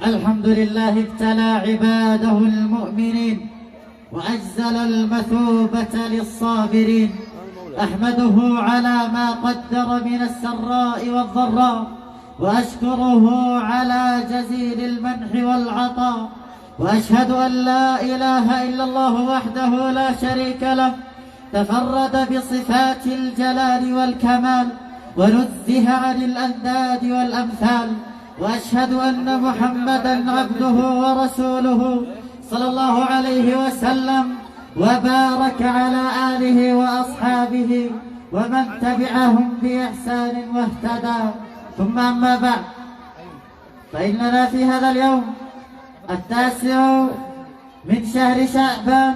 الحمد لله ابتلى عباده المؤمنين وأجزل المثوبة للصابرين. أحمده على ما قدر من السراء والضراء، وأشكره على جزيل المنح والعطاء، وأشهد أن لا إله إلا الله وحده لا شريك له، تفرد بصفات الجلال والكمال، ونزه عن الأنداد والأمثال. وأشهد أن محمدًا عبده ورسوله صلى الله عليه وسلم، وبارك على آله وأصحابه ومن تبعهم بإحسان واهتدى. ثم أما بعد، فإننا في هذا اليوم 9 من شهر شعبان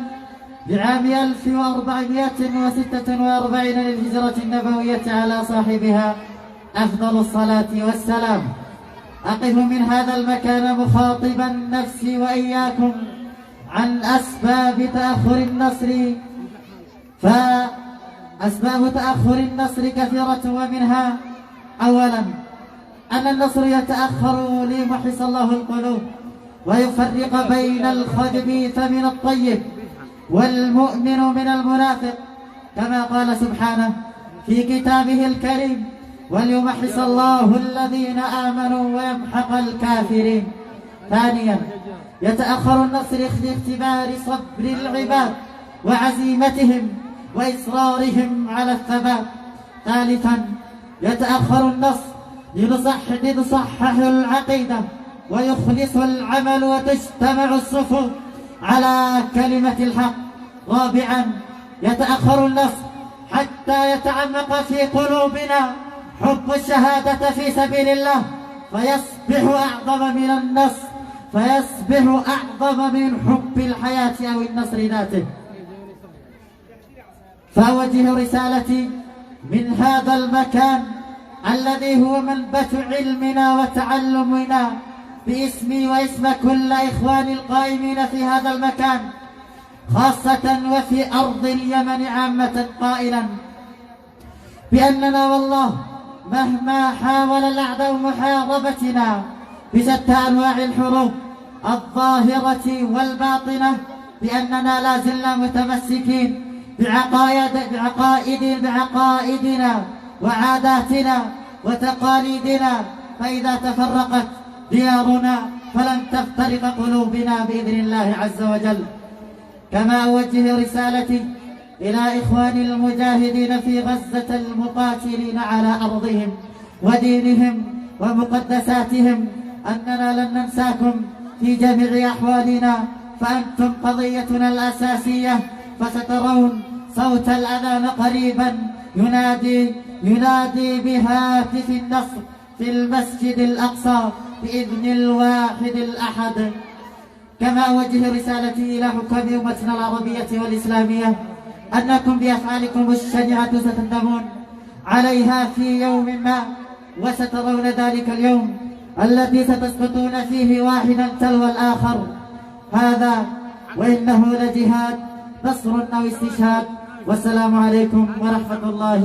بعام 1446 للهجرة النبوية على صاحبها أفضل الصلاة والسلام، أقف من هذا المكان مخاطبا نفسي وإياكم عن أسباب تأخر النصر. فأسباب تأخر النصر كثيرة، ومنها أولا أن النصر يتأخر ليمحص الله القلوب ويفرق بين الخبيث من الطيب والمؤمن من المنافق، كما قال سبحانه في كتابه الكريم: وليمحص الله الذين آمنوا ويمحق الكافرين. ثانيا يتأخر النصر لاختبار صبر العباد وعزيمتهم وإصرارهم على الثبات. ثالثا يتأخر النصر لنصحح العقيدة ويخلص العمل وتجتمع الصفوف على كلمة الحق. رابعا يتأخر النصر حتى يتعمق في قلوبنا حب الشهادة في سبيل الله، فيصبح أعظم من النصر، فيصبح أعظم من حب الحياة أو النصر ذاته. فأوجه رسالتي من هذا المكان الذي هو منبت علمنا وتعلمنا باسمي واسم كل إخواني القائمين في هذا المكان خاصة وفي أرض اليمن عامة، قائلا بأننا والله مهما حاول الأعداء محاربتنا بشتى أنواع الحروب الظاهرة والباطنة، بأننا لا زلنا متمسكين بعقائدنا وعاداتنا وتقاليدنا، فإذا تفرقت ديارنا فلن تفترق قلوبنا بإذن الله عز وجل. كما أوجه رسالتي إلى إخواني المجاهدين في غزة المقاتلين على أرضهم ودينهم ومقدساتهم أننا لن ننساكم في جميع أحوالنا، فأنتم قضيتنا الأساسية، فسترون صوت الأذان قريبا ينادي بهاتف النصر في المسجد الأقصى بإذن الواحد الأحد. كما أوجه رسالتي إلى حكام أمتنا العربية والإسلامية أنكم بأفعالكم الشنيعة ستندمون عليها في يوم ما، وسترون ذلك اليوم الذي ستسقطون فيه واحدا تلو الآخر. هذا وإنه لجهاد، نصر أو استشهاد. والسلام عليكم ورحمة الله.